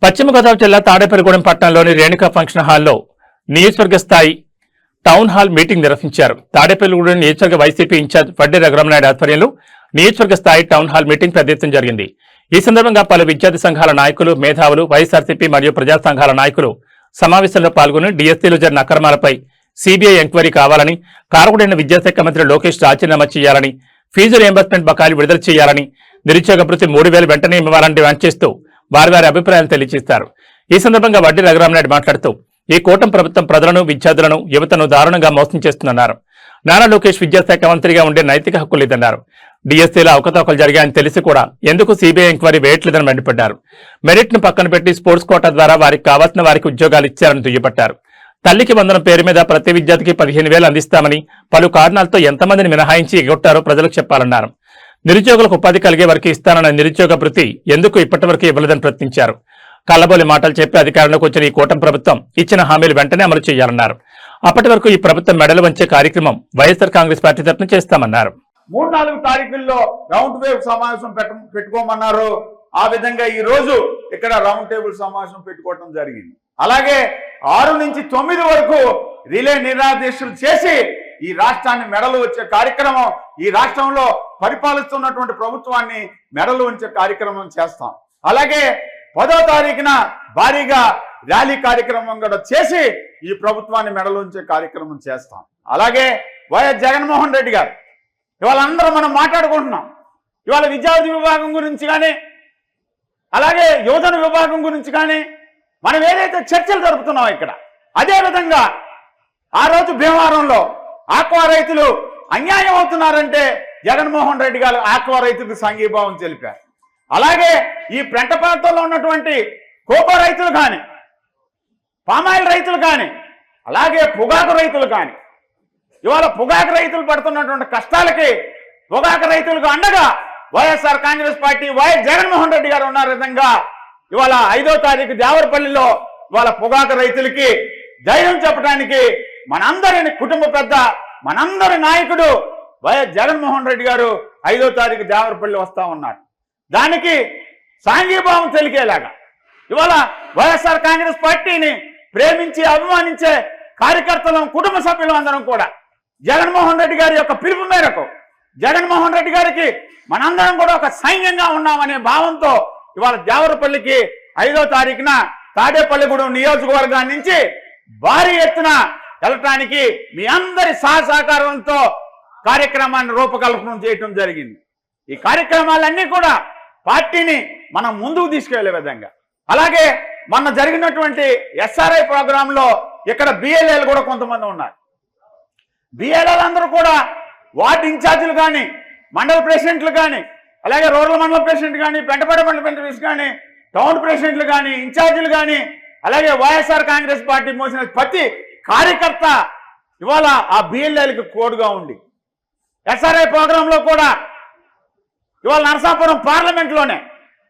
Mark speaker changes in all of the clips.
Speaker 1: పశ్చిమ గోదావరి జిల్లా తాడేపల్లిగూడెం పట్టణంలోని రేణుకా ఫంక్షన్ హాల్లో నియోజకవర్గ స్థాయి టౌన్ హాల్ మీటింగ్ నిర్వహించారు. తాడేపల్లిగూడెం నియోజకవర్గ వైసీపీ ఇన్ఛార్జ్ వడ్డీ రఘురామనాయుడు ఆధ్వర్యంలో నియోజకవర్గ స్థాయి టౌన్ హాల్ మీటింగ్ పెద్ద ఎత్తున జరిగింది. ఈ సందర్భంగా పలు విద్యార్థి సంఘాల నాయకులు, మేధావులు, వైఎస్ఆర్సీపీ మరియు ప్రజా సంఘాల నాయకులు సమావేశంలో పాల్గొని డిఎస్సీలో జరిగిన అక్రమాలపై సిబిఐ ఎంక్వైరీ కావాలని, కారకుడైన విద్యాశాఖ మంత్రి లోకేష్ రాజీనామా చేయాలని, ఫీజు రియంబర్స్మెంట్ బకాయిలు విడుదల చేయాలని, నిరుద్యోగ భృతి 3,000 వెంటనే ఇవ్వాలని డిమాండ్ చేస్తూ వారి అభిప్రాయాలు తెలియజేశారు. ఈ సందర్భంగా వడ్డీ రఘురామనాయుడు మాట్లాడుతూ ఈ కూటమి ప్రభుత్వం ప్రజలను, విద్యార్థులను, యువతను దారుణంగా మోసం చేస్తుందన్నారు. నారా లోకేష్ విద్యాశాఖ మంత్రిగా ఉండే నైతిక హక్కు లేదన్నారు. డిఎస్సీలో అవకతవకలు జరిగాయని తెలిసి కూడా ఎందుకు సిబిఐ ఎంక్వైరీ వేయట్లేదని మండిపడ్డారు. మెరిట్ ను పక్కన పెట్టి స్పోర్ట్స్ కోటా ద్వారా వారికి కావాల్సిన వారికి ఉద్యోగాలు ఇచ్చారని దుయ్యబట్టారు. తల్లికి వందనం పేరు మీద ప్రతి విద్యార్థికి 15,000 అందిస్తామని పలు కారణాలతో ఎంతమందిని మినహాయించి ఎగొట్టారో ప్రజలకు చెప్పాలన్నారు. నిరుద్యోగులకు ఉపాధి కలిగే వరకు ఇస్తానన్న నిరుద్యోగ భృతి ఎందుకు ఇప్పటి వరకు ఇవ్వలేదని ప్రశ్నించారు. కల్లబోలి మాటలు చెప్పి అధికారంలోకి వచ్చిన ఈ కూటమి ప్రభుత్వం ఇచ్చిన హామీలు వెంటనే అమలు చేయాలన్నారు. అప్పటి వరకు ఈ ప్రభుత్వం మెడలు వంచే కార్యక్రమం వైఎస్ఆర్ కాంగ్రెస్ పార్టీ తరఫున చేస్తామన్నారు.
Speaker 2: 3-4 తారీఖుల్లో రౌండ్ టేబుల్ సమావేశం పెట్టుకోమన్నారు. ఆ విధంగా ఈ రోజు ఇక్కడ రౌండ్ టేబుల్ సమావేశం పెట్టుకోవడం జరిగింది. అలాగే 6 నుంచి 9 వరకు రిలే నిరాదేశాలు చేసి ఈ రాష్ట్రాన్ని మెడలు వచ్చే కార్యక్రమం, ఈ రాష్ట్రంలో పరిపాలిస్తున్నటువంటి ప్రభుత్వాన్ని మెడలు ఉంచే కార్యక్రమం చేస్తాం. అలాగే 10వ తారీఖున భారీగా ర్యాలీ కార్యక్రమం కూడా చేసి ఈ ప్రభుత్వాన్ని మెడలు ఉంచే కార్యక్రమం చేస్తాం. అలాగే వైఎస్ జగన్మోహన్ రెడ్డి గారు ఇవాళ అందరూ మనం మాట్లాడుకుంటున్నాం. ఇవాళ విద్యార్థి విభాగం గురించి కానీ, అలాగే యువజన విభాగం గురించి కానీ మనం ఏదైతే చర్చలు జరుపుతున్నాం ఇక్కడ, అదేవిధంగా ఆ రోజు భీమవరంలో ఆక్వా రైతులు అన్యాయం అవుతున్నారంటే జగన్మోహన్ రెడ్డి గారు ఆక్వా రైతులకు సంఘీభావం తెలిపారు. అలాగే ఈ పెంట ప్రాంతంలో ఉన్నటువంటి కోకో రైతులు కానీ, పామాయిల్ రైతులు కానీ, అలాగే పొగాకు రైతులు కానీ, ఇవాళ పొగాకు రైతులు పడుతున్నటువంటి కష్టాలకి పొగాకు రైతులకు అండగా వైఎస్ఆర్ కాంగ్రెస్ పార్టీ, వైఎస్ జగన్మోహన్ రెడ్డి గారు ఉన్న విధంగా ఇవాళ 5వ తారీఖు దేవరపల్లిలో ఇవాళ పొగాకు రైతులకి ధైర్యం చెప్పడానికి మనందరి కుటుంబ పెద్ద, మనందరి నాయకుడు వైఎస్ జగన్మోహన్ రెడ్డి గారు 5వ తారీఖు దేవరపల్లి వస్తా ఉన్నారు. దానికి సాంఘీభావం తెలికేలాగా ఇవాళ వైఎస్ఆర్ కాంగ్రెస్ పార్టీని ప్రేమించి అభిమానించే కార్యకర్తలం, కుటుంబ సభ్యులు అందరం కూడా జగన్మోహన్ రెడ్డి గారి యొక్క పిలుపు మేరకు జగన్మోహన్ రెడ్డి గారికి మనందరం కూడా ఒక సైన్యంగా ఉన్నామనే భావంతో ఇవాళ దేవరపల్లికి 5వ తారీఖున తాడేపల్లిగూడెం నియోజకవర్గాన్ని నుంచి భారీ ఎత్తున వెళ్ళటానికి మీ అందరి సహకారంతో కార్యక్రమాన్ని రూపకల్పన చేయటం జరిగింది. ఈ కార్యక్రమాలన్నీ కూడా పార్టీని మనం ముందుకు తీసుకెళ్లే విధంగా, అలాగే మొన్న జరిగినటువంటి ఎస్ఆర్ఐ ప్రోగ్రాంలో ఇక్కడ బిఎల్ఏలు కూడా కొంతమంది ఉన్నారు. బిఎల్ఏలు అందరూ కూడా వార్డు ఇన్ఛార్జీలు కానీ, మండల ప్రెసిడెంట్లు కానీ, అలాగే రూరల్ మండల ప్రెసిడెంట్ కానీ, పెంటపేట మండల ప్రెసిడెంట్ కానీ, టౌన్ ప్రెసిడెంట్లు కానీ, ఇన్ఛార్జీలు కానీ, అలాగే వైఎస్ఆర్ కాంగ్రెస్ పార్టీ మోసిన ప్రతి కార్యకర్త ఇవాళ ఆ బిఎల్ఏలకు కోడుగా ఉండి ఎస్ఆర్ఐ ప్రోగ్రాంలో కూడా ఇవాళ నరసాపురం పార్లమెంట్లోనే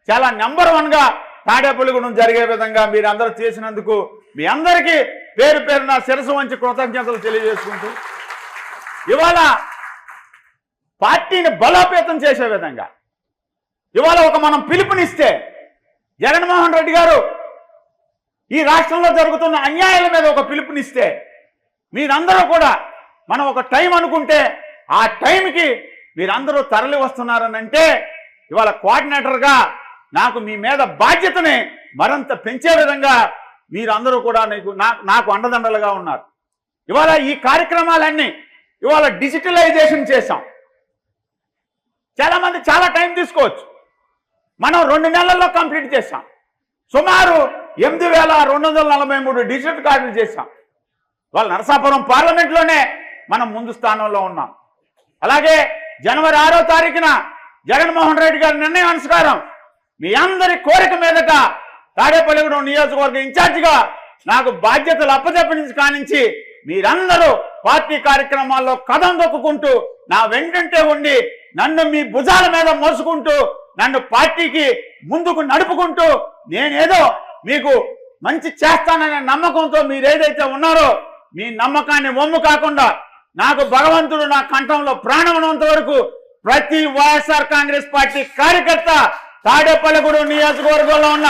Speaker 2: చాలా నెంబర్ 1గా తాడేపల్లిగూడెం జరిగే విధంగా మీరు అందరూ చేసినందుకు మీ అందరికీ పేరు పేరున శిరసు వంచి కృతజ్ఞతలు తెలియజేసుకుంటూ ఇవాళ పార్టీని బలోపేతం చేసే విధంగా ఇవాళ ఒక మనం పిలుపునిస్తే జగన్మోహన్ రెడ్డి గారు ఈ రాష్ట్రంలో జరుగుతున్న అన్యాయాల మీద ఒక పిలుపునిస్తే మీరందరూ కూడా మనం ఒక టైం అనుకుంటే ఆ టైంకి మీరందరూ తరలి వస్తున్నారని అంటే ఇవాళ కోఆర్డినేటర్గా నాకు మీ మీద బాధ్యతని మరింత పెంచే విధంగా మీరందరూ కూడా నాకు అండదండలుగా ఉన్నారు. ఇవాళ ఈ కార్యక్రమాలన్నీ ఇవాళ డిజిటలైజేషన్ చేశాం. చాలామంది చాలా టైం తీసుకోవచ్చు, మనం 2 నెలల్లో కంప్లీట్ చేశాం. సుమారు 8,243 డిజిటల్ కార్డులు చేశాం. వాళ్ళ నరసాపురం పార్లమెంట్లోనే మనం ముందు స్థానంలో ఉన్నాం. అలాగే జనవరి 6వ తారీఖున జగన్మోహన్ రెడ్డి గారి నిర్ణయం అనుసారం మీ అందరి కోరిక మీదట తాడేపల్లిగూడెం నియోజకవర్గ ఇన్ఛార్జిగా నాకు బాధ్యతలు అప్పచెప్పి కానించి మీరందరూ పార్టీ కార్యక్రమాల్లో కథం దొక్కుంటూ నా వెంటంటే ఉండి నన్ను మీ భుజాల మీద మోసుకుంటూ నన్ను పార్టీకి ముందుకు నడుపుకుంటూ నేనేదో మీకు మంచి చేస్తాననే నమ్మకంతో మీరేదైతే ఉన్నారో మీ నమ్మకాన్ని వమ్ము కాకుండా నాకు భగవంతుడు నా కంఠంలో ప్రాణం ఉన్నంత వరకు ప్రతి వైఎస్ఆర్ కాంగ్రెస్ పార్టీ కార్యకర్త తాడేపల్లిగూడెం నియోజకవర్గంలో ఉన్న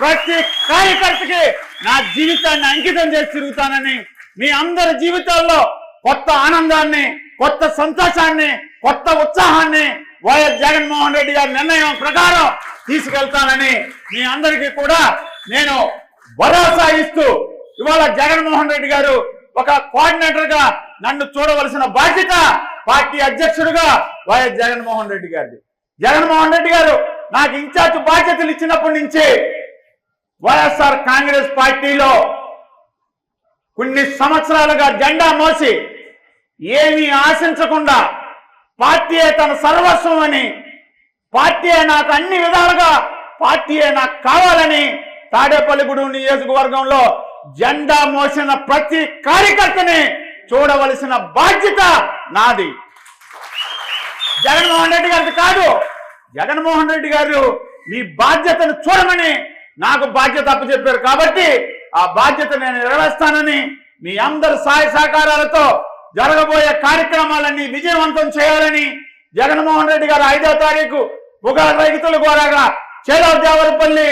Speaker 2: ప్రతి కార్యకర్తకి నా జీవితాన్ని అంకితం చేసి తిరుగుతానని, మీ అందరి జీవితాల్లో కొత్త ఆనందాన్ని, కొత్త సంతోషాన్ని, కొత్త ఉత్సాహాన్ని వైఎస్ జగన్మోహన్ రెడ్డి గారి నిర్ణయం ప్రకారం తీసుకెళ్తానని మీ అందరికీ కూడా నేను భరోసా ఇస్తూ, ఇవాళ జగన్మోహన్ రెడ్డి గారు ఒక కోఆర్డినేటర్ గా నన్ను చూడవలసిన బాధ్యత పార్టీ అధ్యక్షుడిగా వైఎస్ జగన్మోహన్ రెడ్డి గారిది. జగన్మోహన్ రెడ్డి గారు నాకు ఇన్ఛార్జ్ బాధ్యతలు ఇచ్చినప్పటి నుంచి వైఎస్ఆర్ కాంగ్రెస్ పార్టీలో కొన్ని సంవత్సరాలుగా జెండా మోసి ఏమీ ఆశించకుండా పార్టీయే తన సర్వస్వం అని, పార్టీయే నాకు అన్ని విధాలుగా పార్టీయే నాకు కావాలని తాడేపల్లిగూడెం నియోజకవర్గంలో జెండా మోసిన ప్రతి కార్యకర్తని చూడవలసిన బాధ్యత నాది. జగన్మోహన్ రెడ్డి గారికి కాదు. జగన్మోహన్ రెడ్డి గారు మీ బాధ్యతను చూడమని నాకు బాధ్యత అప్పచెప్పారు కాబట్టి ఆ బాధ్యత నేను నెరవేర్స్తానని, మీ అందరి సహాయ సహకారాలతో జరగబోయే కార్యక్రమాలన్నీ విజయవంతం చేయాలని, జగన్మోహన్ రెడ్డి గారు 5వ తారీఖు ఉగాది రైతులు కూడా చేదవదేవరపల్లి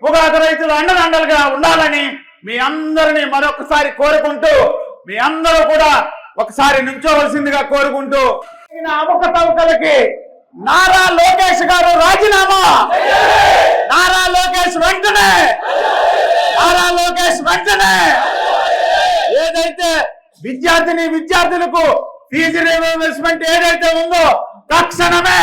Speaker 2: ఉగాది రైతులు అండదండలుగా ఉండాలని మీ అందరినీ మరొకసారి కోరుకుంటూ, మీ అందరూ కూడా ఒకసారి నుంచోవలసిందిగా కోరుకుంటూ, అవకతవకలకి నారా లోకేష్ గారు రాజీనామా, నారా లోకేష్ వెంటనే, నారా లోకేష్ వెంటనే ఏదైతే విద్యార్థులకు ఫీజు రీయింబర్స్మెంట్ ఏదైతే ఉందో తక్షణమే